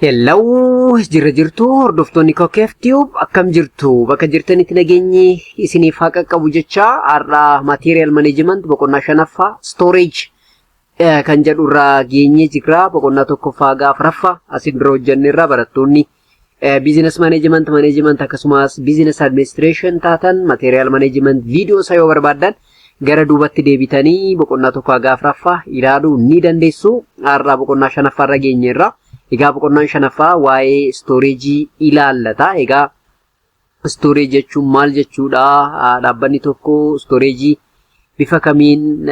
Hello, jirtu hordoftoonni Kokeef Tube akkam jirtu bakka jirtanitti nageenyi isiniif haa qaqqabu jecha har'a material management boqonnaa shanaffaa storage kan jedhu irraa geenye jira. Boqonnaa tokkoffaa gaafa raffa asin dura hojjenne irraa barattoonni business management akkasumas business administration taatan material management video isa yoo barbaadan gara duubatti deebitanii boqonnaa tokkoffaa gaafa raffa ilaaluu ni dandeessu. Har'a boqonnaa shanaffaa irra geenye irraa egaa boqonnaan shanaffaa waa'ee storage ilaallata. Egaa storage jechuun maal jechuudha? Dhaabbanni tokko storage bifa kamiin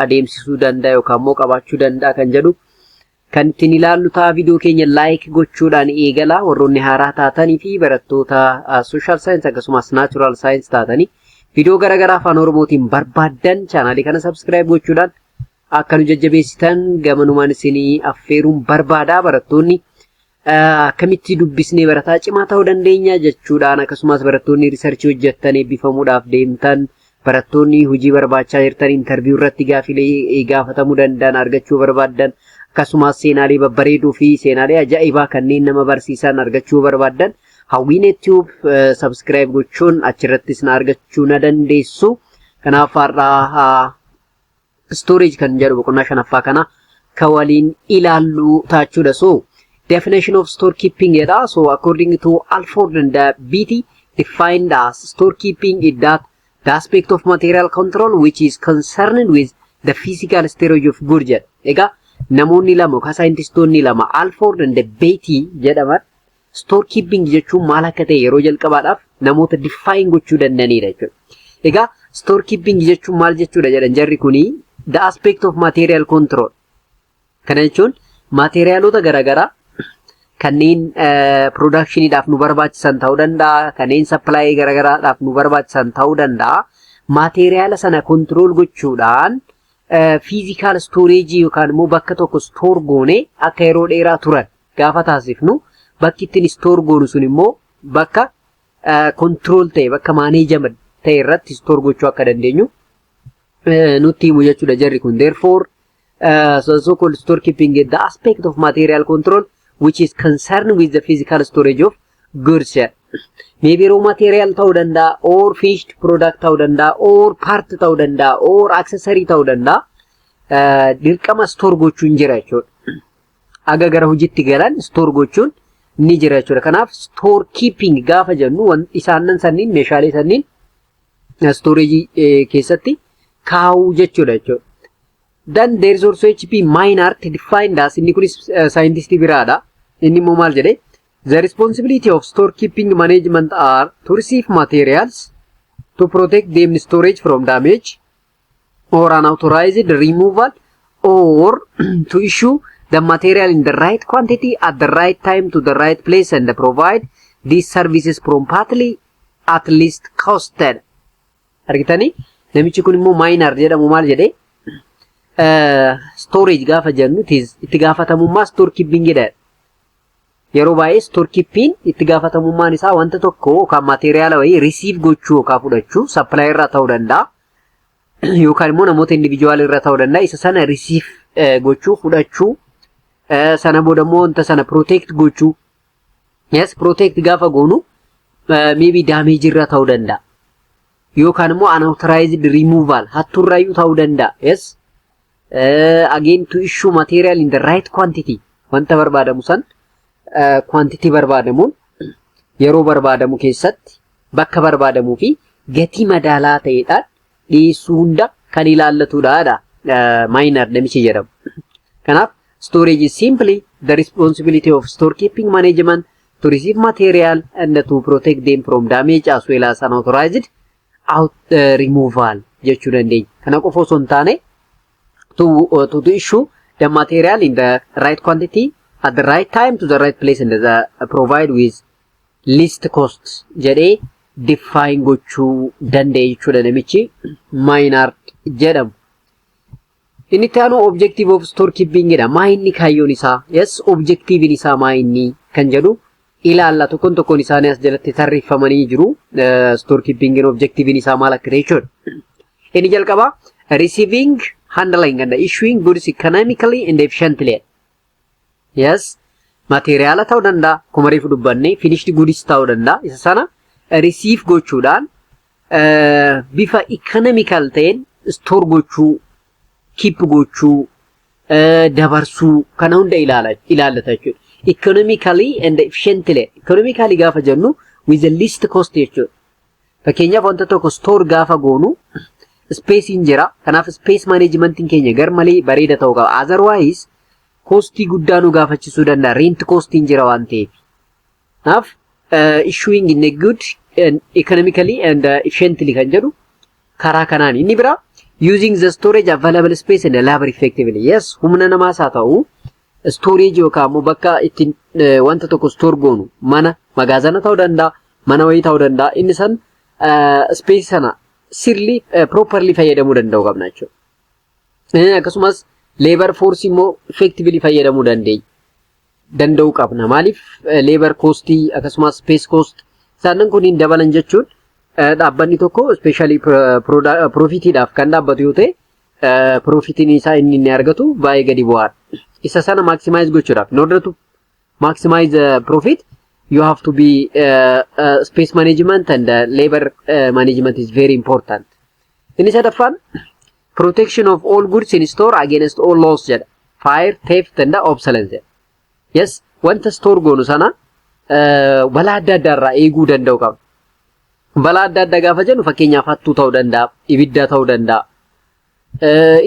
adeemsisuu danda'a yookaan immoo qabaachuu danda'a kan jedhu kan ittiin ilaallu ta'a. Viidiyoo keenya like gochuudhaan eegala. Warroonni haaraa taatanii fi barattoota social science akkasumas natural science taatanii viidiyoo garaagaraa afaan Oromootiin barbaadan chaanaalii kana subscribe gochuudhaan akka nu jajjabeessitan gamanumaan isinii affeeruun barbaada. Barattoonni akkamitti dubbisnee barataa cimaa ta'uu dandeenya jechuudhaan akkasumas barattoonni riisarchii hojjettan eebbifamuudhaaf deemtan barattoonni hojii barbaachaa jirtan interview irratti gaafilee gaafatamuu danda'an argachuu barbaadan akkasumas seenaalee babbareedoo fi seenaalee ajaa'ibaa kanneen nama barsiisan argachuu barbaadan Hawwinet Tube subscribe gochuun achirrattis na argachuu na dandeessu. Kanaaf har'a storage kan jedhu boqonnaa shanaffaa kana ka waliin ilaallu taachuudha. So definition of storekeeping jedha. So according to Alford and Beatty defined as storekeeping is that the aspect of material control which is concerned with the physical storage of goods jedha. Egaa namoonni lama yookaan saayintistoonni lama Alford and Beatty jedhaman storekeeping jechuun maal akka ta'e yeroo jalqabaadhaaf namoota define gochuu danda'anidha jechuudha. Egaa storekeeping jechuun maal jechuudha jedhan jarri kuni the aspect of material control. Kana jechuun materialota garaagaraa kanneen productioniidhaaf nu barbaachisan ta'uu danda'a, kanneen supply garaagaraadhaaf nu barbaachisan ta'uu danda'a. Materiala sana control gochuudhaan physical storage yookaan immoo bakka tokko store goone akka yeroo dheeraa turan gaafa taasifnu bakki ittiin store goonu sun immoo bakka control ta'e bakka management ta'e irratti store gochuu akka dandeenyu nutti himu jechuudha jarri kun. Therefore so called storekeeping is the aspect of material control which is concerned with the physical storage of goods. Maybe raw material ta'uu danda'a or finished product ta'uu danda'a or part ta'uu danda'a or accessory ta'uu danda'a. Dirqama store gochuun jira jechuudha. Aga gara hojiitti galan store gochuun ni jira jechuudha. Kanaaf storekeeping gaafa jennu isaan sanniin meeshaalee sanniin storage keessatti kaa'uu jechuudha jechuudha. Then there is also HP Maynard defined as inni kunis scientist biraadha. Inni immoo maal jedhee the responsibility of storekeeping management are to receive materials, to protect them in storage from damage or unauthorized removal, or to issue the material in the right quantity at the right time to the right place and provide these services promptly at least costed. Argitanii? Namichi kun immoo Maynard jedhamu maal jedhee storage gaafa jennu itti gaafatamummaa storekeeping jedha. Yeroo baay'ee storekeeping itti gaafatamummaan isaa wanta tokko yookaan materiaala wayii receive gochuu yookaan fudhachuu supply irraa ta'uu danda'a yookaan immoo namoota individual irraa ta'uu danda'a. Isa sana receive gochuu fudhachuu sana booda immoo wanta sana protect gochuu. Yes, protect gaafa goonu maybe damage irraa ta'uu danda'a. Yookaan immoo unauthorized removal hattuurraayyuu ta'uu danda'a. Yes, again to issue material in the right quantity wanta barbaadamu san quantity barbaadamuun yeroo barbaadamu keessatti bakka barbaadamuu fi gatii madaalaa ta'eedhaan dhiyeessuu hunda kan ilaallatudha. Maynard namichi jedhamu. Kanaaf storage is simply the responsibility of storekeeping management to receive material and to protect them from damage as well as unauthorized removal jechuu dandeenya. Kana qofa osoo hin taane to issue the material in the right quantity at the right time to the right place and provide with least costs jedhee define gochuu danda'e jechuudha namichi Maynard jedhamu. Inni itti aanu objective of storekeeping jedha. Maa inni kaayyoon isaa? Yes, objective isaa maa inni kan jedhu ilaalla. Tokkoon isaanii as jalatti tarreeffamanii jiru. Storekeeping objective isaa maal akka ta'e jechuudha. Inni jalqaba receiving, handling and issuing goods economically and efficiently. Yes, Materiaala ta'uu danda'a. Kuma reefu dubbanne finished goods ta'uu danda'a. Isa sana receive gochuudhaan bifa economical ta'een store gochuu, keep gochuu, dabarsuu kana hunda ilaallata jechuudha. Economically and efficiently. Economically gaafa jennu with the least cost jechuudha. Fakkeenyaaf wanta tokko store gaafa goonu space hin jira. Kanaaf space managementiin keenya garmalee bareeda ta'uu qaba. Otherwise costii guddaa nu gaafachisuu danda'a. Rent cost hin jira waan ta'eef. Kanaaf issuing in a good and economically and efficiently kan jedhu karaa kanaan. Inni bira using the storage available space and labor effectively. Yes, humna namaas haa ta'u storage yookaan immoo bakka ittiin wanta tokko store goonu mana magaazana ta'uu danda'a, mana wayii ta'uu danda'a. Inni san space sana sirli properly fayyadamuu danda'u qabna jechuudha. Akkasumas labor force immoo effectively fayyadamuu danda'u qabna. Maaliif labor costii akkasumas space cost isaanan kun hin dabalan jechuun dhaabbanni tokko especially profitiidhaaf kan dhaabbatu yoo ta'e profitiin isaa inni argatu baay'ee gadi bu'aadha. Isa sana maximize gochuudhaaf in order to maximize profit you have to be space management and labor management is very important. Inni sadaffaan protection of all goods in store against all loss jedha. Fire, theft and obsolescence. Yes, wanta store goonu sana balaa adda addaa irraa eeguu danda'u qaba. Balaa adda addaa gaafa jennu fakkeenyaaf hattuu ta'uu danda'a, ibidda ta'uu danda'a,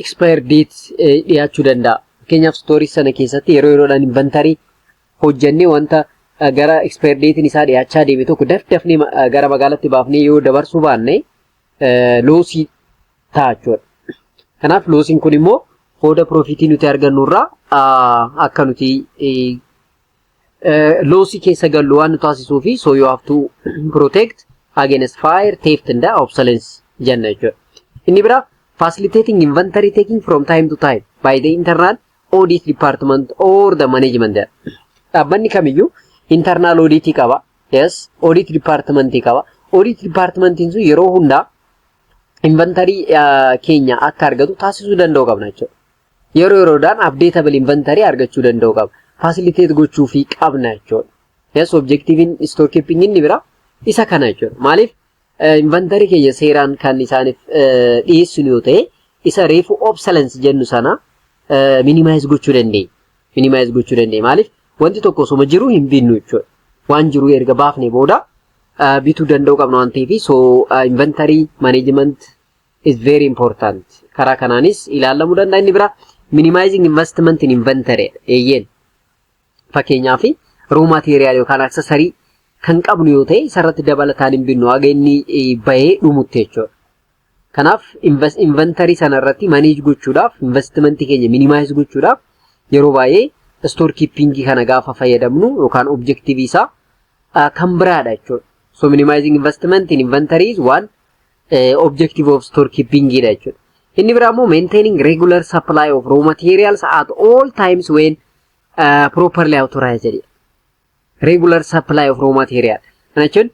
expire date dhiyaachuu danda'a. Fakkeenyaaf stoorii sana keessatti yeroo yeroodhaan inventory hojjennee wanta gara expire datein isaa dhiyaachaa deeme tokko dafdafnee gara magaalatti baafnee yoo dabarsuu baanne loosii ta'a jechuudha. Kanaaf loosiin kun immoo qooda profitii nuti argannu irraa akka nuti loosii keessa gallu waan nu taasisuu fi so you have to protect against fire, theft and obsolescence jenna jechuudha. Inni bira facilitating inventory taking from time to time by the internal audit department or the management. Dhaabbanni kamiyyuu internal audit qaba. Yes, audit department qaba. Audit department sun yeroo hunda inventory keenya akka argatu taasisuu danda'u qabna jechuudha. Yeroo yeroodhaan updatable inventory argachuu danda'u qaba. Facilitate gochuu fi qabna jechuudha. Yes, objective in store keeping inni bira isa kana jechuudha. Maaliif inventory keenya seeraan kan isaaniif dhiyeessinu yoo ta'e isa reefu obsolescence jennu sana minimize gochuu dandeenya. Minimize gochuu dandeenya. Maaliif wanti tokko osuma jiru hin binnu jechuudha. Waan jiru erga baafnee booda bituu danda'u qabna waan ta'eef so inventory management is very important. Karaa kanaanis ilaalamuu danda'a. Inni bira minimizing investment in inventory eeyyeen fakkeenyaaf raw material yookaan accessory kan qabnu yoo ta'e isarratti dabalataan hin binnu haga inni bahee dhumutti jechuudha. Kanaaf inventory sanarratti manage gochuudhaaf investment keenya minimize gochuudhaaf yeroo baay'ee store keeping kana gaafa fayyadamnu yookaan objective isaa kan biraadha jechuudha. So minimizing investment in inventory is one objective of store keeping dha jechuudha. Inni biraa immoo maintaining regular supply of raw materials at all times when properly authorized. Regular supply of raw material. Kana jechuun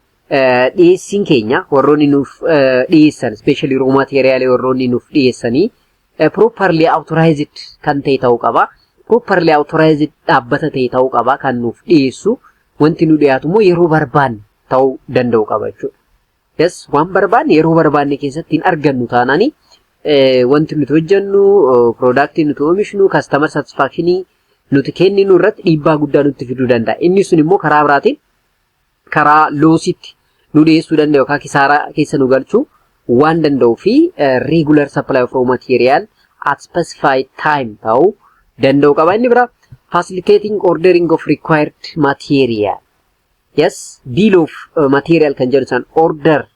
dhiyeessiin keenya warroonni nuuf dhiyeessan especially raw material warroonni nuuf dhiyeessanii properly authorized kan ta'e ta'uu qaba. Properly authorized dhaabbata ta'e ta'uu qaba kan nuuf dhiyeessu. Wanti nu dhiyaatu immoo yeroo barbaanne ta'uu danda'u qaba jechuudha. Yes, waan barbaanne yeroo barbaanne keessatti hin argannu taanani wanti nuti hojjennu product nuti oomishnu customer satisfaction nuti kenninu irratti dhiibbaa guddaa nutti fiduu danda'a. Inni sun immoo karaa biraatiin karaa loositti nu dhiyeessuu danda'a yookaan kisaaraa keessa nu galchuu waan danda'u fi regular supply of raw material at specified time ta'uu danda'u qaba. Inni bira facilitating ordering of required material. Yes, bill of material kan jedhu san order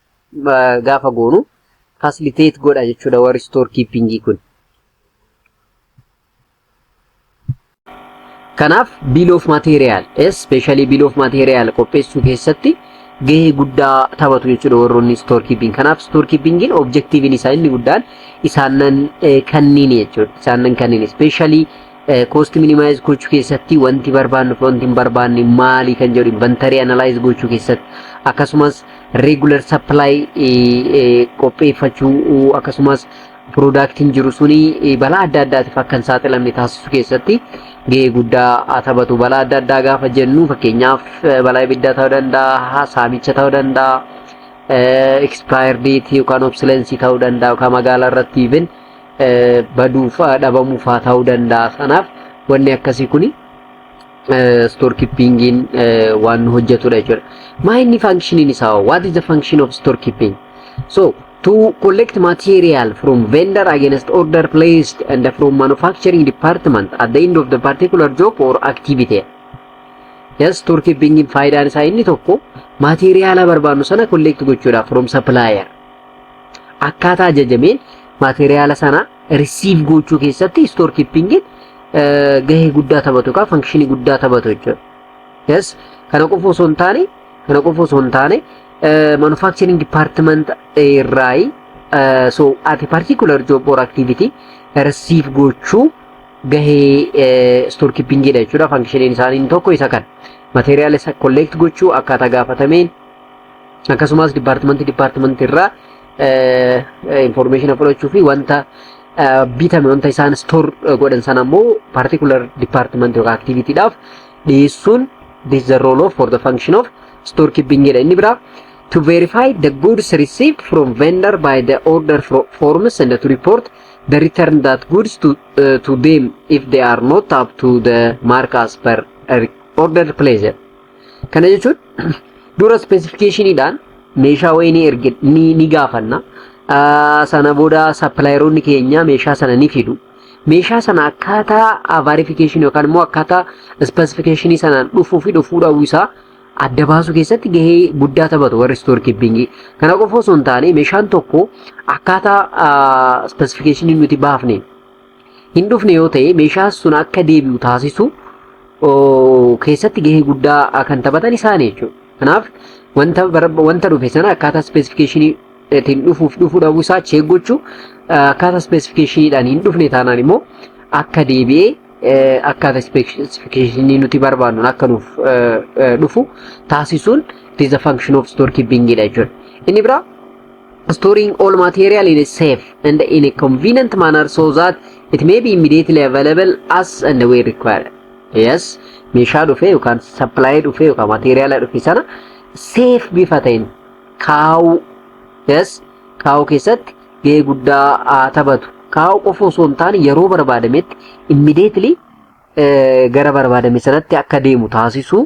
gaafa goonu facilitate godha jechuudha warri store keeping kun. Kanaaf bill of material especially bill of material qopheessuu keessatti gahee guddaa taphatu jechuudha warroonni store keeping. Kanaaf store keeping objective isaa inni guddaan isaanan kanniin jechuudha. Isaanan kanniin especially cost minimize gochuu keessatti wanti barbaannu wanti hin barbaanne maali kan jedhu inventory analyze gochuu keessatti akkasumas regular supply qopheeffachuu akkasumas productiin jiru suni balaa adda addaatiif akka hin saaxilamne taasisuu keessatti gahee guddaa taphatu. Balaa adda addaa gaafa jennu fakkeenyaaf balaa ibiddaa ta'uu danda'a, saamicha ta'uu danda'a, expire date yookaan obsolescence ta'uu danda'a yookaan magaalaa irratti even baduuf dhabamuuf ta'uu danda'a. Kanaaf wanni akkasii kuni storekeepingiin waan hojjetudha jechuudha. Maayinni functioning isaa what is the function of storekeeping? So to collect material from vendor against order placed and from manufacturing department at the end of the particular job or activity. Yes, storekeeping in faayidaan isaa inni tokko materiala barbaannu sana collect gochuudha from supplier. Akkaataa ajajameen materiala sana receive gochuu keessatti storekeeping gahee guddaa taphatu ka functionii guddaa taphatu jechuudha. Yes, kana qofa osoo hin taane manufacturing department irraa so at a particular job or activity receive gochuu gahee storekeeping dha jechuudha. Functioning isaanii tokko isa kan material isa collect gochuu akkaataa gaafatameen akkasumas department irraa information fudhachuu fi wanta bitame wanta isaan store godhan sana immoo particular department or activity dhaaf dhiyeessuun this is the role of for the function of storekeeping dha. Inni biraa to verify the goods received from vendor by the order forms and to report the return that goods to them if they are not up to the mark as per order placed. Kana jechuun dura specification idhaan meeshaa wayii erge ni gaafanna. Sana booda supplieronni keenya meeshaa sana ni fidu. Meeshaa sana akkaataa verification yookaan immoo akkaataa specification sanaan dhufuu fi dhufuu dhabuu isaa adda baasuu keessatti gahee guddaa taphatu warri storekeeping. Kana qofa osoo hin taane meeshaan tokko akkaataa specification nuti baafne hin dhufne yoo ta'e meeshaan sun akka deebi'u taasisu keessatti gahee guddaa kan taphatan isaanii jechuudha. Kanaaf wanta dhufe sana akkaataa specification ittiin dhufuu dhabuu isaa check gochuu akkaataa specificationidhaan hin dhufne taanaan immoo akka deebi'ee akkaataa specification nuti barbaannu akka nuuf dhufu taasisuun it is a function of storekeeping dha jechuudha. Inni biraa storing all material in a safe and in a convenient manner so that it may be immediately available as and where required. Yes, meeshaa dhufe yookaan supply dhufe yookaan material dhufe sana safe bifa ta'een kaa'uu. Yes, kaa'uu keessatti gahee guddaa taphatu. Kaa'uu qofa osoo hin taane yeroo barbaadametti immediately gara barbaadame sanatti akka deemu taasisuu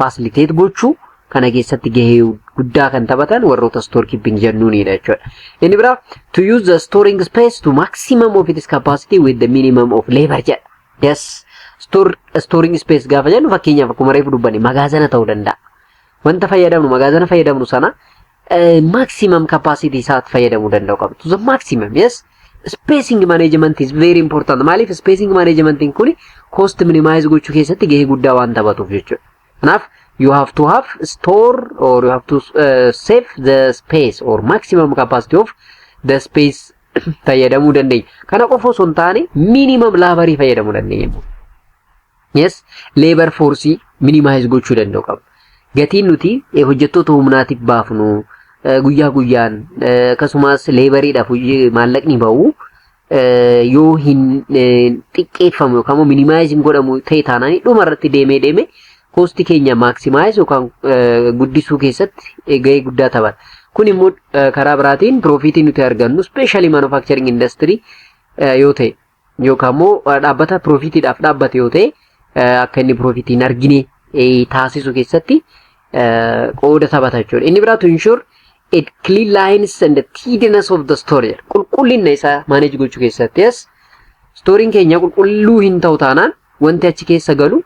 facilitate gochuu kana keessatti gahee guddaa kan taphatan warroota storekeeping jennuunidha jechuudha. Inni biraa to use the storing space to maximum of its capacity with the minimum of labor jedha. Yes, storing space gaafa jennu fakkeenyaaf akkuma reefu dubbanne magaazana ta'uu danda'a. Wanta fayyadamnu magaazana fayyadamnu sana maximum capacity isaatti fayyadamuu danda'u qabna. To the maximum, yes. Spacing management is very important. Maaliif spacing management kun cost minimize gochuu keessatti gahee guddaa waan taphatuuf jechuudha. Kanaaf you have to have store or you have to save the space or maximum capacity of the space fayyadamuu dandeenya. Kana qofa osoo hin taane minimum labor fayyadamuu dandeenya. Yes, labor force minimize gochuu danda'u qabna. Gatiin nuti hojjettoota humnaatiif baafnu guyyaa guyyaan akkasumas laboriidhaaf maallaqni ba'u yoo hin xiqqeeffamu yookaan immoo minimize godhamu ta'e taanaan dhuma irratti deemee cost keenya maximize yookaan guddisuu keessatti gahee guddaa taphata. Kun immoo karaa biraatiin profit nuti argannu especially manufacturing industry yoo ta'e yookaan immoo dhaabbata profitiidhaaf dhaabbate yoo ta'e akka inni profit hin argine taasisu keessatti qooda taphata jechuudha. Inni biraa to ensure it clean lines and the tidiness of the storage. Qulqullina isaa manage gochuu keessatti yes. Storing keenya qulqulluu hin ta'u taanaan wanti achi keessa galu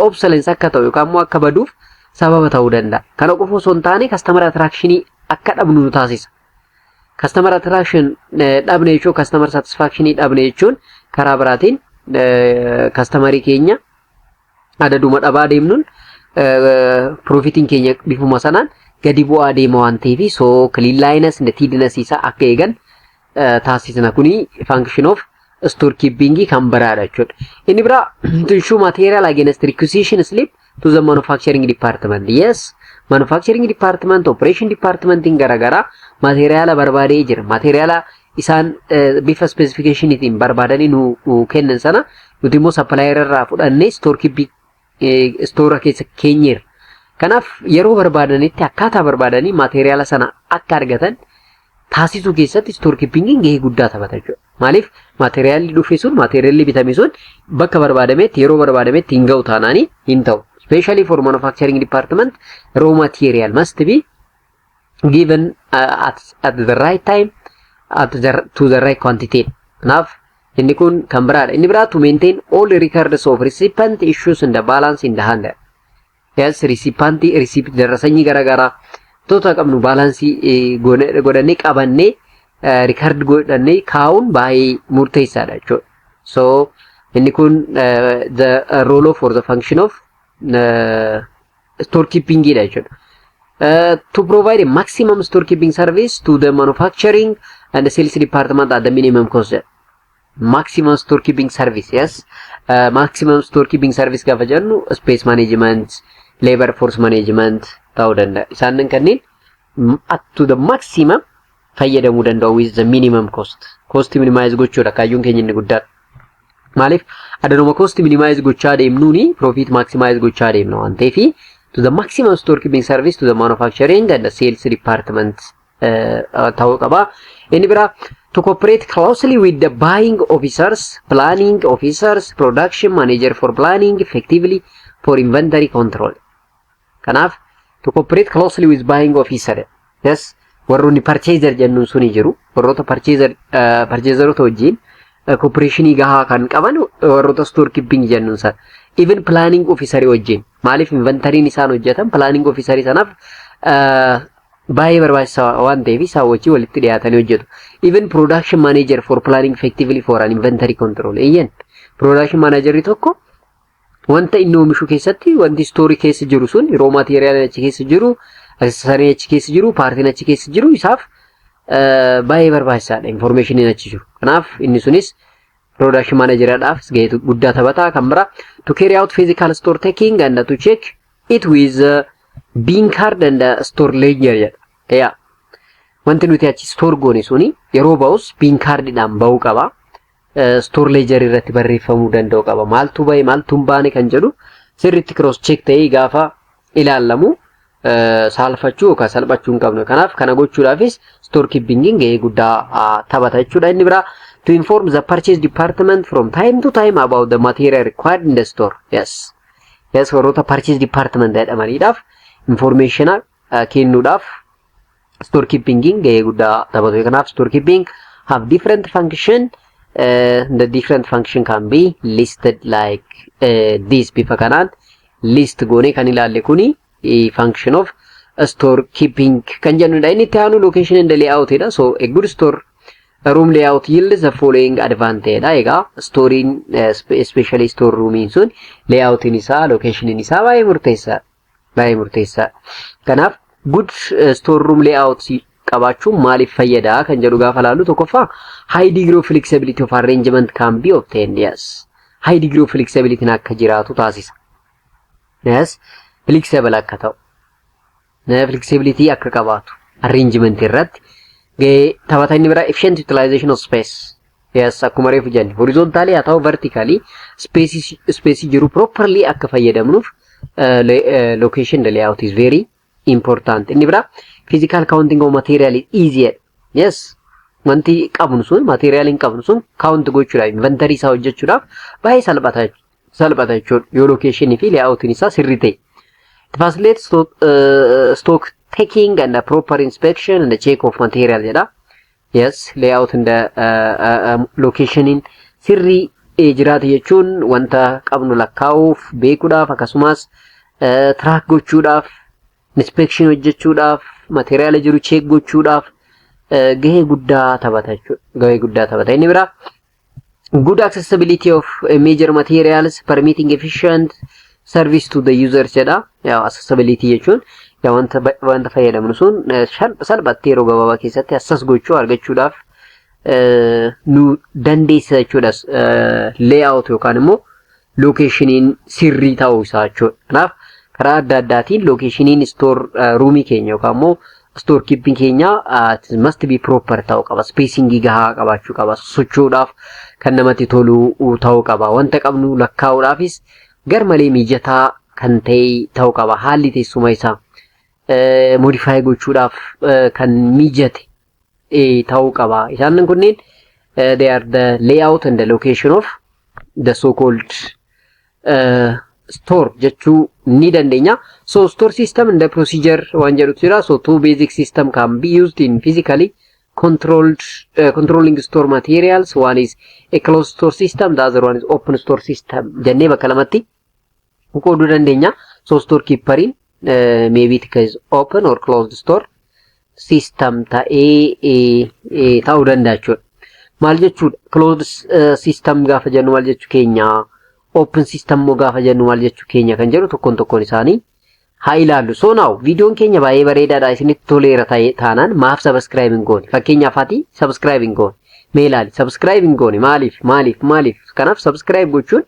obsolescence akka ta'u yookaan immoo akka baduuf sababa ta'uu danda'a. Kana qofa osoo hin taane customer attraction akka dhabnu nu taasisa. Customer attraction dhabne jechuun customer satisfaction dhabne jechuun karaa biraatiin customerii keenya adaduma dhabaa deemnuun profitiin keenya bifuma sanaan gadi bu'aa deema waan ta'eef so clean lines and tidiness isaa akka eegan taasisna. Kuni function of storekeeping kan biraadha jechuudha. Inni biraa to ensure material against requisition slip to the manufacturing department. Yes, manufacturing department, operation department garagara materiala barbaadee jira. Materiala isaan bifa specification itiin barbaadanii nu kennan sana nuti immoo supplier irraa fudhannee store keeping store keessa keenyeerra. Kanaaf yeroo barbaadanitti akkaataa barbaadanii materiyaala sana akka argatan taasisuu keessatti store keepingiin gahee guddaa taphata jechuudha. Maaliif materiyaalli dhufe sun materiyaalli bitame sun bakka barbaadametti yeroo barbaadametti hin ga'u taanaanii hin ta'u. Especially for manufacturing department, raw material must be given at the right time, to the right quantity. Kanaaf inni kun kan biraadha. Inni biraa to maintain all records of recipient issues and the balance in the hand. Yes, recipient darasanii garagaraa tota qabnu baalaansii godhannee qabannee record godhannee kaa'uun baay'ee murteessaadha jechuudha. So inni kun the role for the function of storekeeping to provide a maximum storekeeping service to the manufacturing and the sales department at the minimum cost. Maximum storekeeping service, yes. Maximum storekeeping service gaafa jennu space management, labor force management ta'uu danda'a. Isaan kanneen up to the maximum fayyadamuu danda'u with the minimum cost. Cost minimize gochuudha kaayyoon keenya inni guddaa. Maaliif adanuma cost minimize gochaa deemnuuni profit maximize gochaa deemna waan ta'eef to the maximum storekeeping service to the manufacturing and the sales department ta'uu qaba. Inni biraa to cooperate closely with the buying officers, planning officers, production manager for planning effectively for inventory control. Kanaaf to cooperate closely with buying officer. Yes, warroonni purchaser jennuun suni jiru. Warroota purchaserota wajjin cooperation gahaa kan qaban warroota storekeeping jennuun san. Even planning officer wajjin. Maaliif inventory isaan hojjetan planning officer sanaaf baay'ee barbaachisaa waan ta'eef isaan wajjin walitti dhiyaatanii hojjetu. Even production manager for planning effectively for an inventory control. Iyyan production manager tokko wanta inni oomishu keessatti wanti story keessa jiru sun raw material achi keessa jiru, accessory achi keessa jiru, partiin achi keessa jiru isaaf baay'ee barbaachisaadha information achi jiru. Kanaaf inni sunis production manageradhaaf gahee guddaa taphata. Kan biraa to carry out physical store taking and to check it with bean card and store ledger jedha. Yeah. Wanti nuti achi store goone suni yeroo ba'us bean card dhaan ba'uu qaba. Store ledger irratti barreeffamuu danda'u qaba. Maaltu ba'e maaltu hin baane kan jedhu sirriitti cross check ta'ee gaafa ilaallamu saalfachuu yookaan salphachuu hin qabnu. Kanaaf kana gochuudhaafis store keepingiin gahee guddaa taphata jechuudha. Inni biraa to inform the purchase department from time to time about the material required in the store. Yes. Yes, warroota purchase department jedhamaniidhaaf information kennuudhaaf store keepingiin gahee guddaa taphatu. Kanaaf store keeping have different function. The different function can be listed like this. Bifa kanaan list goone kan ilaalle kuni function of store keeping kan jennudha. Inni itti aanu location and layout dha. So a good store room layout yields the following advantage. Egaa storein especially store roomin sun layout isaa location isaa baay'ee murteessaa. Kanaaf good store room layout qabaachuun maaliif fayyada kan jedhu gaafa laallu tokkoffaa high degree of flexibility of arrangement can be obtained. Yes, high degree of flexibility akka jiraatu taasisa. Yes, flexible akka ta'u, flexibility akka qabaatu arrangement irratti gahee taphata. Inni biraa efficient utilization of space. Yes, akkuma reefu jenne horizontally haa ta'u vertically space jiru properly akka fayyadamnuuf location the layout is very important. Inni biraa physical counting of material is easier. Yes, wanti qabnu sun material hin qabnu sun count gochuudhaaf inventory isaa hojjechuudhaaf baay'ee salphata jechuudha. Yoo location fi layout isaa sirrii ta'e. It facilitates stock taking and the proper inspection and the check of material jedha. Yes, layout and the location in sirrii jiraate jechuun wanta qabnu lakkaa'uuf beekuudhaaf akkasumas track gochuudhaaf inspection hojjechuudhaaf material jiru check gochuudhaaf gahee guddaa taphata jechuudha. Gahee guddaa taphata. Inni biraa good accessibility of major materials permitting efficient service to the users jedha. Yaa accessibility jechuun yaa wanta fayyadamnu sun salphatti yeroo gabaabaa keessatti access gochuu argachuudhaaf nu dandeessisa jechuudha. Layout yookaan immoo locationin sirrii ta'uu isaa jechuudha. Kanaaf karaa adda addaatiin locationin store roomii keenya yookaan immoo store keeping keenya must be proper ta'uu qaba. Spacing gahaa qabaachuu qaba. Sochoodhaaf kan namatti tolu ta'uu qaba. Wanta qabnu lakkaa'uudhaafis garmalee mijataa kan ta'e ta'uu qaba. Haalli teessuma isaa modify gochuudhaaf kan mijate ta'uu qaba. Isaan kunneen they are the layout and the location of the so-called store jechuu ni dandeenya. So store system and the procedure waan jedhutu jira. So two basic system can be used in physically controlling store materials. One is a closed store system, the other one is open store system. Jennee bakka lamatti qooduu dandeenya. So store keeper in maybe it is open or closed store system ta'uu danda'a jechuudha. Maal jechuudha? Closed system gaafa jennu maal jechuu keenya? Open system moo gaafa jennu maal jechuu keenya kan jedhu tokkoon isaanii haa ilaallu. So now videoon keenya baay'ee bareedaadha, isinitti toleera taanaan maaf subscribing goone? Fakkeenyaaf ati subscribing goone. Mee ilaali subscribing goone maaliif? Kanaaf subscribe gochuun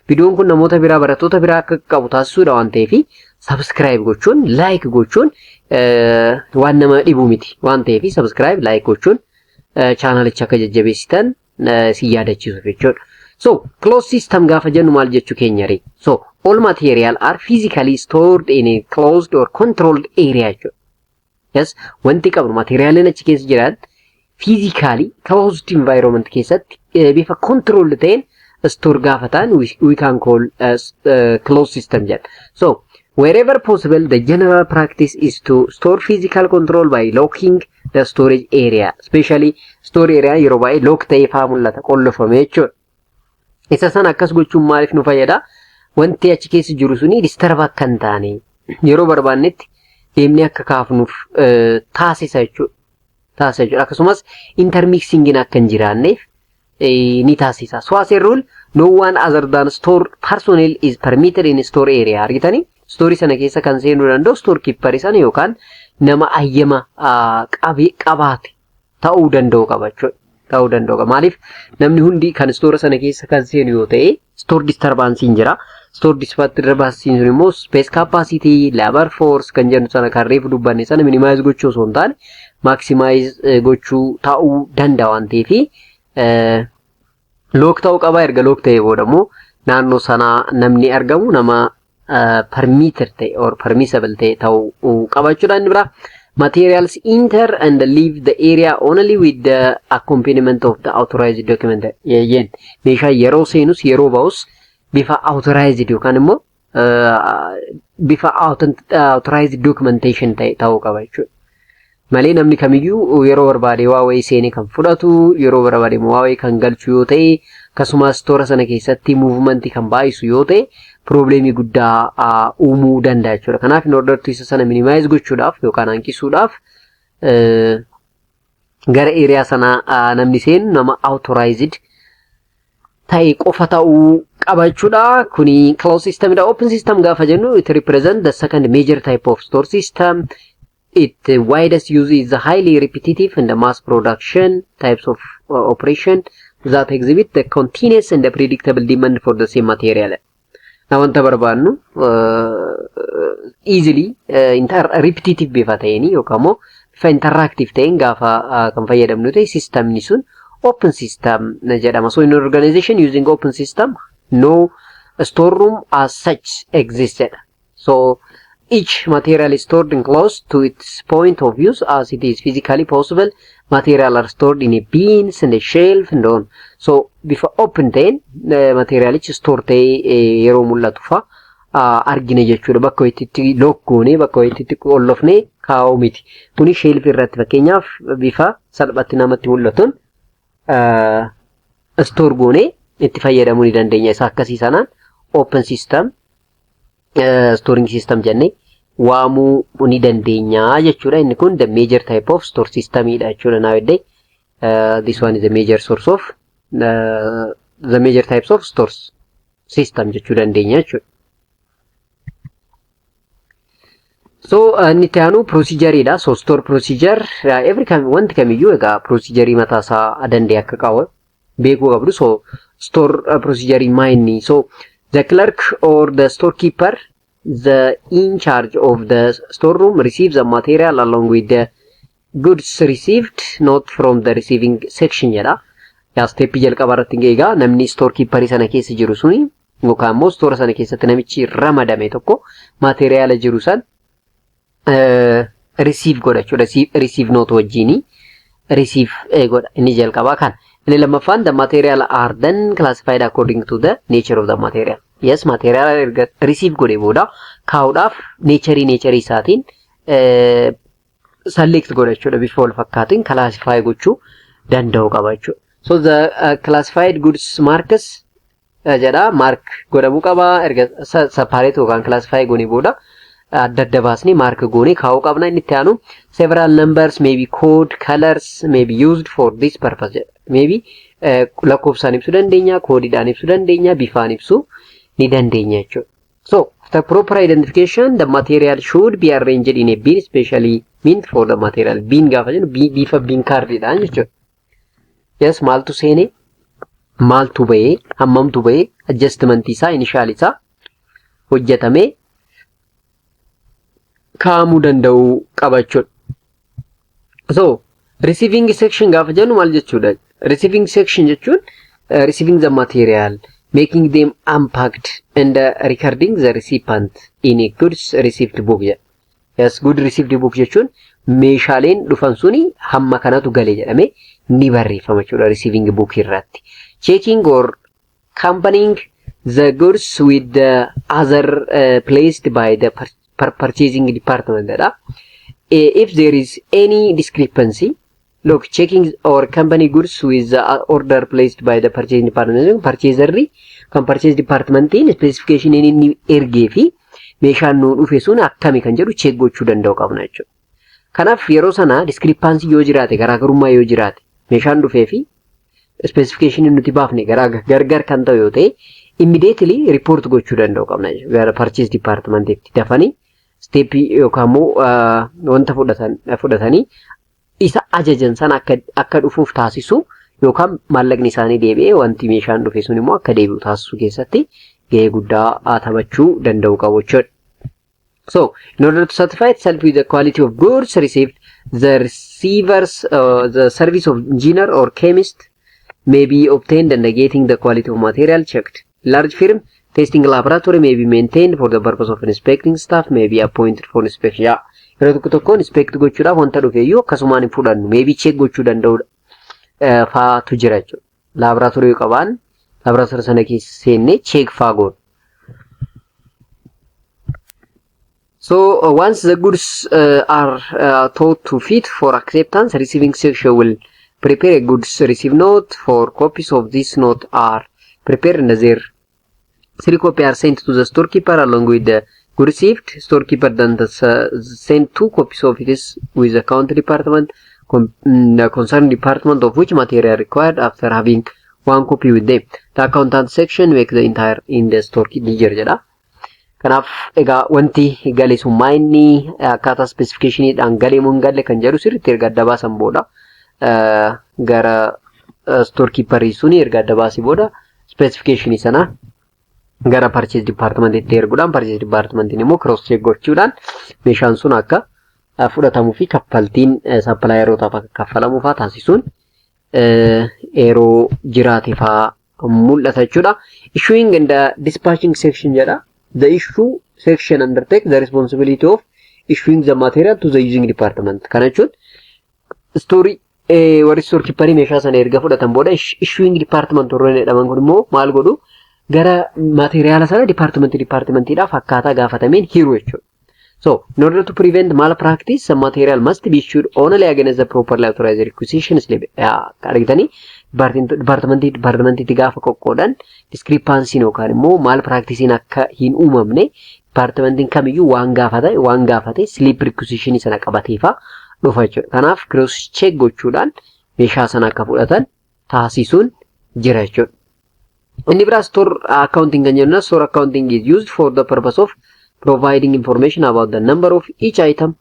videoon kun namoota biraa barattoota biraa akka qabu taasisuudha waan ta'eef subscribe gochuun like gochuun waan nama dhibu miti waan ta'eef subscribe like gochuun chaanalicha akka jajjabeessitan si yaadachiisuuf jechuudha. So closed system gaafa jennu maal jechuu keenya ree? So all material are physically stored in a closed or controlled area jechuudha. Yes, wanti qabnu materiaalin achi keessa jiran physically closed environment keessatti bifa controlled ta'een store gaafa ta'an we can call closed system jedha. So wherever possible, the general practice is to store physical control by locking the storage area, especially store area yeroo baay'ee lock ta'ee faa mul'ata qollofame jechuudha. Isa sana akkas gochuun maaliif nu fayyada? Wanti achi keessa jiru suni disturb akka hin taane yeroo barbaannetti deemnee akka kaafnuuf taasisa jechuudha. Akkasumas intermixing akka hin jiraanneef ni taasisa. So as a rule, no one other than store personnel is permitted in store area. Argitanii? Story sana keessa kan seenuu danda'u store keeper sana yookaan nama ayyama qabaate ta'uu danda'u qaba jechuudha. Maaliif namni hundi kan store sana keessa kan seenu yoo ta'e store disturbance jira. Store disturbance sun immoo space capacity, labor force kan jennu sana kan reefu dubbanne sana minimize gochuu osoo hin taane maximize gochuu ta'uu danda'a waan ta'eef lock ta'uu qaba. Erga lock ta'ee booda immoo naannoo sana namni argamu nama permitted or permissible ta'uu qaba jechuudha. Inni biraa materials enter and leave the area only with the accompaniment of the authorized document. Meeshaa yeroo seenus yeroo ba'us bifa authorized yookaan immoo bifa authorized documentation ta'uu qaba jechuudha. Malee namni kamiyyuu yeroo barbaade waa wayii seenee kan fudhatu, yeroo barbaade waa wayii kan galchu yoo ta'e, akkasumas toora sana keessatti movement kan baay'isu yoo ta'e problemii guddaa uumuu danda'a jechuudha. Kanaaf in order to isa sana minimize gochuudhaaf yookaan hanqisuudhaaf gara area sana namni seenu nama authorized ta'e qofa ta'uu qaba jechuudha. Kuni closed system dha. Open system gaafa jennu it represent the second major type of store system. Its widest use is the highly repetitive and the mass production types of operation that exhibit the continuous and the predictable demand for the same material. Now, wanta barbaannu easily repetitive bifa ta'eni yookaan immoo bifa interactive ta'een gaafa kan fayyadamnu ta'e systemni sun open system jedhama. So in an organization using open system, no storeroom as such existed. So each material is stored and close to its point of use as it is physically possible. Material are stored in a bins and a shelf and on. So before open ta'een materialichi store ta'ee yeroo mul'atu fa argina jechuudha. Bakka itti lock goonee bakka itti qollofnee kaa'uu miti. Kuni shelf irratti fakkeenyaaf bifa salphatti namatti mul'atuun store goonee itti fayyadamuu ni dandeenya. Isa akkasii sanaan open system storing system jennee waamuu ni dandeenya jechuudha. Inni kun the major type of store system dha jechuudha. Nowadays this one is the major source of the major types of stores system jechuu dandeenya jechuudha. So inni taanu procedure dha. So store procedure wanti kamiyyuu egaa procedure mataa isaa danda'e akka qabu beekuu qabdu. So store procedure maayinni. So the clerk or the storekeeper, the in charge of the storeroom, receives the material along with the goods received, not from the receiving section jedha. yaa steepii jalqaba irratti egaa namni store keeperii sana keessa jiru suni yookaan immoo store sana keessatti namichi ramadame tokko materiyaala jiru san receive godha jechuudha. Receive note wajjini receive godha inni jalqabaa kan. Inni lammaffaan the material are then classified according to the nature of the material. Yes, material erga receive godhe booda kaa'uudhaaf nature isaatiin select godha jechuudha. Bifa wal fakkaatiin classify gochuu danda'u qaba jechuudha. So the classified goods marks jedha mark godhamuu qaba erga separate yookaan classify goone booda adda baasni mark goone kaa'uu qabna. Inni itti aanu several numbers maybe code colors may be used for this purpose. Maybe lakkoofsaan ibsuu dandeenya, koodiidhaan ibsuu dandeenya, bifaan ibsuu ni dandeenya jechuudha. So the proper identification, the material should be arranged in a bin specially meant for the material. Bin gaafa jennu bifa bin kaardiidhaan jechuudha. Yes, maaltu seene, maaltu bahee, hammamtu bahee, adjustment isaa, initial isaa hojjetamee kaa'amuu danda'u qaba jechuudha. So receiving section gaafa jennu maal jechuudha? Receiving section jechuun receiving the material, making them unpacked and recording the recipient in a goods received book. Yes, good received book jechuun meeshaaleen dhufan suni hamma kanatu galee jedhame ni barreeffama jechuudha receiving book irratti. Checking or accompanying the goods with the other placed by the purchasing department. If there is any discrepancy, look, checking or company goods with the order placed by the purchasing department, purchaser kan purchase department in specification inni ergee fi meeshaan nu dhufe sun akkami kan jedhu check gochuu danda'u qabna jechuudha. Kanaaf yeroo sana discrepancy yoo jiraate garaagarummaa yoo jiraate meeshaan dhufee fi specification nuti baafne gargar kan ta'u yoo ta'e immediately report gochuu danda'u qabna jechuudha. Gara purchase department itti dafanii step yookaan immoo wanta fudhatanii isa ajajan san akka dhufuuf taasisu yookaan maallaqni isaanii deebi'ee wanti meeshaan dhufe sun immoo akka deebi'u taasisu keessatti gahee guddaa taphachuu danda'u qabu jechuudha. So, in order to certify itself with the quality of goods received, the receivers, the service of engineer or chemist may be obtained and getting the quality of material checked. Large firm testing laboratory may be maintained for the purpose of inspecting staff may be appointed for inspection. Yeah. Yeroo tokko tokkoon inspect gochuudhaaf wanta dhufeeyyuu akkasumaan hin fudhannu maybe check gochuu danda'udha faatu jira jechuudha. Laboratory yoo qabaan laboratory sana keessa seennee check faa goonu. So once the goods are thought to fit for acceptance, receiving section will prepare a goods receive note. For copies of this note are prepared and their 3 copies are sent to the storekeeper along with the good received. Storekeeper then send 2 copies of this with the account department, the concerned department of which material required after having 1 copy with them. The accountant section make the entire in the storekeeper jedha. Kanaaf egaa wanti galee inni akkaataa specificationiidhaan galee moo hin galle kan jedhu sirriitti erga adda baasan booda gara storekeeperii suni erga adda baasii booda specificationii sana gara purchase department itti erguudhaan purchase department immoo cross check gochuudhaan meeshaan sun akka fudhatamuu fi kaffaltiin supplierootaaf akka kaffalamu fa'aa taasisuun yeroo jiraate fa'aa mul'ata jechuudha. Issuing and dispatching section jedha. The issue section undertake the responsibility of issuing the material to the using department. Kana jechuun story warri storekeeperii meeshaa sana erga fudhatan booda issuing department warreen jedhaman kun immoo maal godhu gara materiyaala sana departmentiidhaaf akkaataa gaafatameen hiru jechuudha. So, in order to prevent malpractice, the material must be issued only against the properly authorized requisition slip. Argitanii departmentiitti gaafa qoqqoodan discrepancy yookaan immoo malpracticein akka hin uumamne departmentiin kamiyyuu waan gaafate slip requisition sana qabateefa dhufa jechuudha. Kanaaf cross check gochuudhaan meeshaa sana akka fudhatan taasisuun jira jechuudha. Inni biraa store accounting kan jennu store accounting is used for the purpose of providing information about the number of each item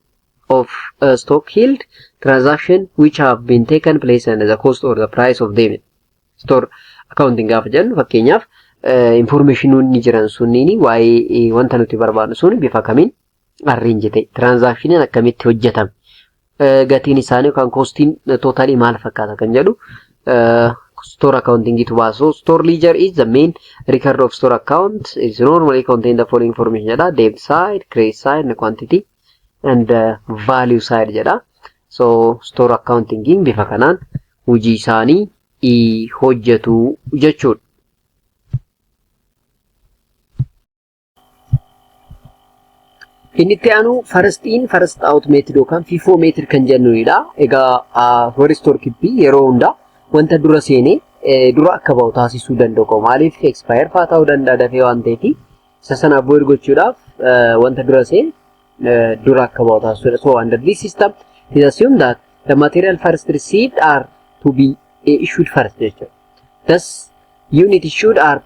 of stock held, transaction which have been taken place and the cost or the price of them. Store accounting gaafa jennu fakkeenyaaf information ni jiran sunniini waa'ee wanta nuti barbaadnu sun bifa kamiin arrange ta'e transactionin akkamitti hojjetame gatiin isaanii yookaan costiin totally maal fakkaata kan jedhu store accounting itu baasu. Store ledger is the main record of store account. It normally contain the following information jedha: debit side, credit side, and quantity and value side jedha. So store accounting bifa kanaan hojii isaanii hojjetu jechuudha. Inni itti aanu first in first out method yookaan FIFO method kan jennudha. Egaa warri store keepii yeroo hunda wanta dura seenee dura akka bahu taasisuu danda'u. Maaliif expire faa ta'uu danda'a dafee waan ta'eef isa sana avoid gochuudhaaf wanta dura seenee dura akka bahu taasisuudha. So under this system it is assumed that the material first received are to be issued first jechuudha. Thus unit issued are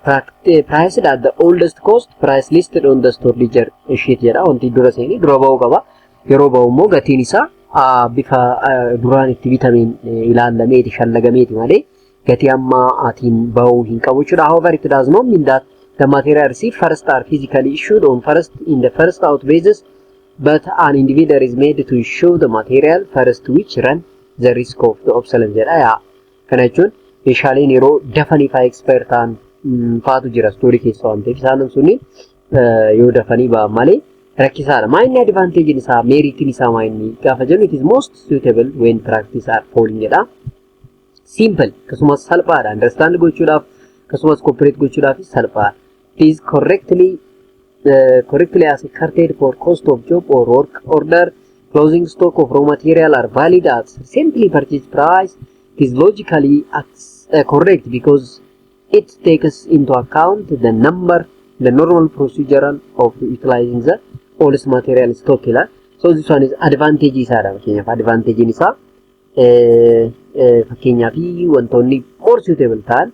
priced at the oldest cost price listed on the store ledger sheet jedha. Wanti dura seenii dura bahuu qaba. Yeroo bahu immoo gatiin isaa bifa duraan itti bitameen ilaalameeti shallagameeti malee gatii amma atiin bahuu hin qabu jechuudha. However, it does not mean that the material received first are physically issued on first in the first out basis, but an individual is made to issue the material first, which run the risk of the obsolescence jedha. Kana jechuun meeshaaleen yeroo dafanii faa expire ta'an faatu jira stoorii keessa waan ta'eef isaan sunni yoo dafanii ba'an malee rakkisaadha. Maayinni advantage isaa meeritiin isaa maayinni gaafa jennu it is most suitable when practice are following jedha. Simple akkasumas salphaadha understand gochuudhaaf akkasumas cooperate gochuudhaaf salphaadha. It is correctly ascertained for cost of job or work order. Closing stock of raw material are valid at recently purchased price. It is logically correct because it takes into account the normal procedural of utilizing the oldest material stock. So this one is advantage isaadha. Advantage isaa fakkeenyaaf wantoonni more suitable ta'an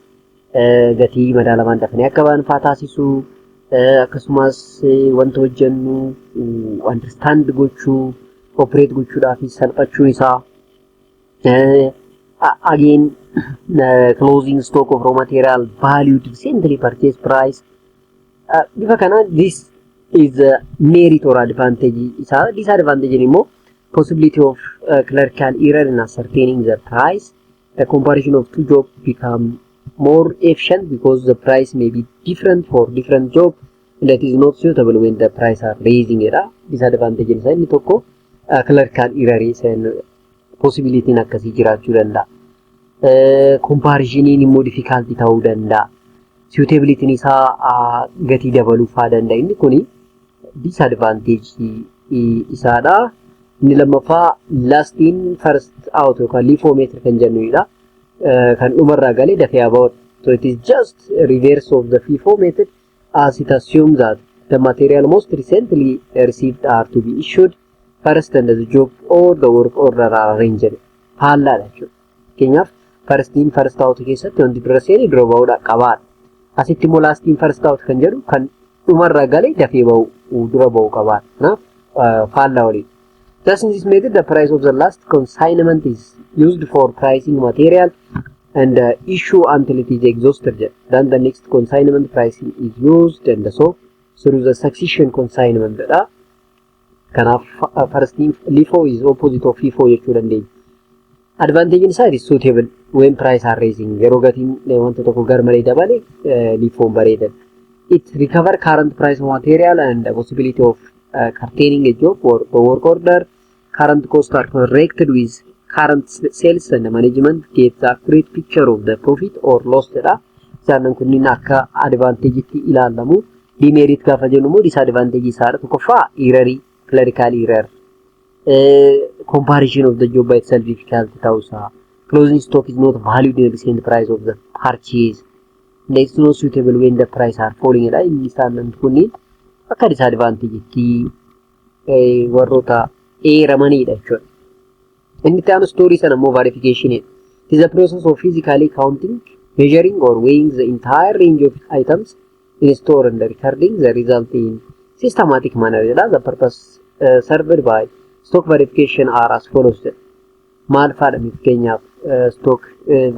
gatii madaalamaan dafanii akka ba'an faa taasisu akkasumas wanta hojjennu understand gochuu operate gochuudhaaf salphachuun isaa again closing stock of raw material valued recently purchased price bifa kana this is a merit or advantage isa. Disadvantage anymore possibility of clerical error in ascertaining the price. The comparison of two jobs become more efficient because the price may be different for different job and that is not suitable when the price are raising it. Disadvantage isa inni tokko clerical error isa possibility in akkasii jiraachuu danda'a. Comparison immoo difficult ta'uu danda'a. Suitability isaa gatii dabaluu faa danda'a. Inni kuni disadvantage isaadha. Inni lammaffaa last in first out yookaan LIFO method kan jennudha. Kan dhumarraa galee dafee about. So it is just a reverse of the FIFO method as it assumes that the material most recently received are to be issued first and the job or the work order are arranged. Haallaadha jechuudha. Keenyaaf first in first out keessatti wanti dura seenee dura bahuudha qabaadha. Asitti immoo last in first out kan jedhu kan dhumarraa galee dafee bahu dura bahu qabaadha. Kanaaf faallaa waliin. Thus in this method the price of the last consignment is used for pricing material and issue until it is exhausted. Then the next consignment pricing is used and so through the succession consignment. Kanaaf first in LIFO is opposite of FIFO jechuu dandeenya. Advantage inside is suitable when price are raising. Yeroo gatiin wanta tokko garmalee dabale LIFO bareeda. It recover current price of material and the possibility of curtailing a job or the work order. Current costs are corrected with current sales and the management gets accurate picture of the profit or loss. Isaan kunniin akka advantage itti ilaalamu. Demerit gaafa jennu immoo disadvantage isaadha. Tokkoffaa error clerical error. Comparison of the job by itself difficult ta'uusaa. Closing stock is not valued in the recent price of the purchase. Next not suitable when the price are falling. Inni isaan kunniin akka disadvantage itti warroota eeramaniidha jechuudha. Inni itti aanu story sana immoo verification. It is a process of physically counting, measuring or weighing the entire range of items in a store and recording the result in systematic manner. The purpose served by stock verification are as follows. Maal faadha fakkeenyaaf stock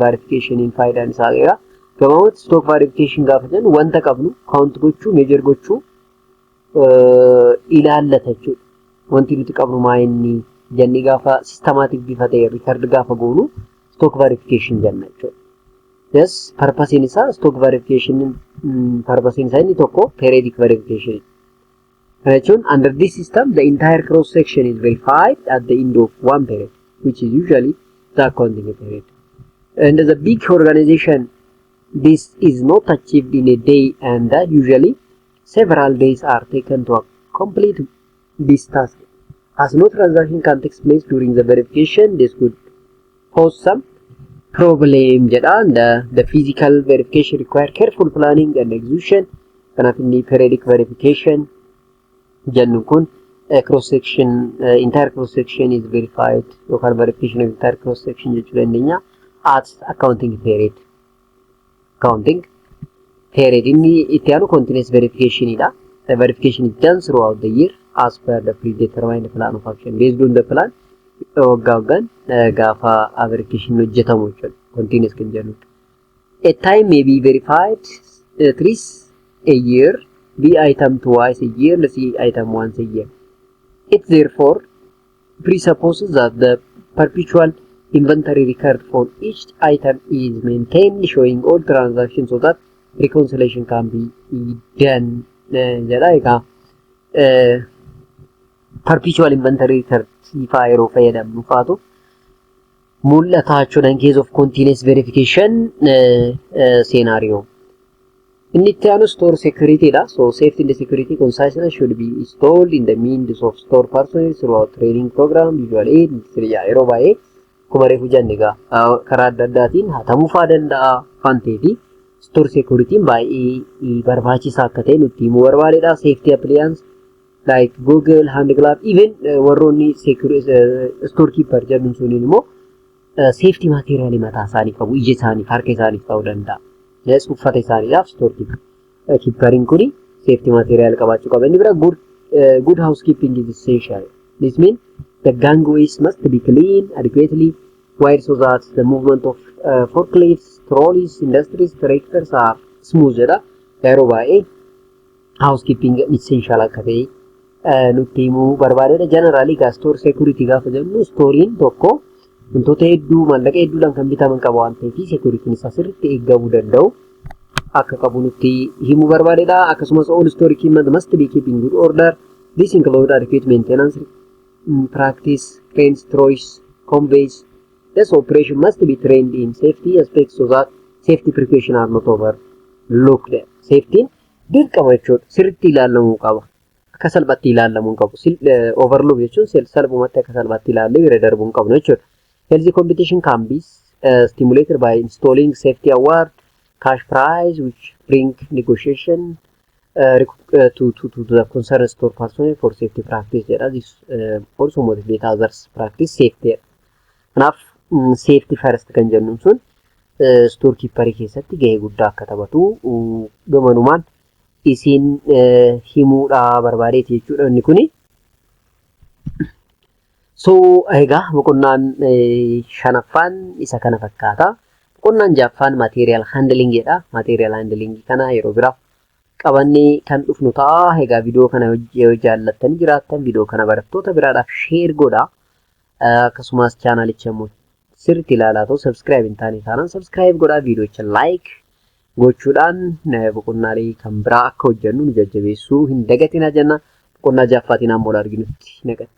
verification in faayidaan isaa eega. Gabaabumatti stock verification gaafa jennu wanta qabnu count gochuu, measure gochuu ilaallata jechuudha. Wanti nuti qabnu maayinni jennee gaafa systematic bifa ta'e record gaafa goonu stock verification jenna jechuudha. Yes, purpose in isa stock verification purpose in isa inni tokko periodic verification. Under this system, the entire cross section is verified at the end of one period, which is usually the accounting period. And as a big organization, this is not achieved in a day, and usually several days are taken to complete this task. As no transaction can take place during the verification, this could pose some problem. And the physical verification require careful planning and execution. Kanaaf inni periodic verification jennu kun cross section entire cross section is verified local verification of entire cross section jechuu dandeenya at accounting period inni itti aanu continuous verification idha. The verification is done throughout the year as per the predetermined plan of action. Based on the plan waggaan gaafa verification hojjetamu jechuudha. Continuous kan jennu. A time may be verified thrice a year, B item twice a year, C item once a year. It therefore presupposes that the perpetual inventory record for each item is maintained, showing all transactions so that reconciliation can be done. Perpetual inventory record yeroo fayyadamnu faatu mul'ata jechuudha in case of continuous verification scenario. Inni itti aanu store security dha. So safety and security consciousness should be installed in the means of store personnel throughout training program. Usually yeroo baay'ee kuma reefu jenne egaa karaa adda addaatiin hatamuu faa danda'a waan ta'eef store security baay'ee barbaachisaa akka ta'e nutti himuu barbaadedha. Safety appliance like Google, Hand Glove, even warroonni store keeper jedhamu suniin immoo safety material mataa isaanii qabu. Ija isaaniif harka isaaniif ta'uu danda'a. Yes, uffata isaaniidhaaf store keepering kuni safety material qabaachuu qaba. Inni bira good housekeeping is essential. This means the gangways must be clean, adequately wired so that the movement of forklifts, trolleys, industries, tractors are smooth jedha. Yeroo baay'ee housekeeping essential akka ta'e nutti himuu barbaadedha. Generally store security gaafa jennu storiin tokko wantoota hedduu maallaqa hedduudhaan kan bitaman qaba waan ta'eef security isaa sirriitti eegamuu danda'u akka qabu nutti himuu barbaadedha. Akkasumas all store equipment must be kept in good order. This includes adequate maintenance practice, cranes, trolleys, conveys. This operation must be trained in safety aspects so that safety precautions are not overlooked. Safety dirqama jechuudha sirriitti ilaalamuu qaba. Akka salphaatti ilaalamuu qabu. Overlook jechuun salphumatti akka salphaatti ilaallee bira darbuu hin qabnu jechuudha. Healthy competition can be stimulated by installing safety award, cash prize, which bring negotiation to the concerned store personnel for safety practice. This also motivate others practice safety. Kanaaf safety first kan jennuun sun store keeper keessatti gahee guddaa akka taphatu gamanumaan isin himuudha barbaadeeti jechuudha inni kuni. So egaa boqonnaan shanaffaan isa kana fakkaata. Boqonnaan jaffaan material handling jedha. Material handling kana yeroo biraaf qabannee kan dhufnu ta'a. Egaa viidiyoo kana yoo jaallattanii jiraattan viidiyoo kana barattoota biraadhaaf share godha. Akkasumas chaanalicha immoo sirriitti ilaalaa ta'u subscribe hin taane taanaan subscribe godha. Viidiyoocha like gochuudhaan boqonnaalee kan biraa akka hojjennu nu jajjabeessuu hin dagatinaa jenna. Boqonnaa jaffaatiin ammoo arginutti naqatti.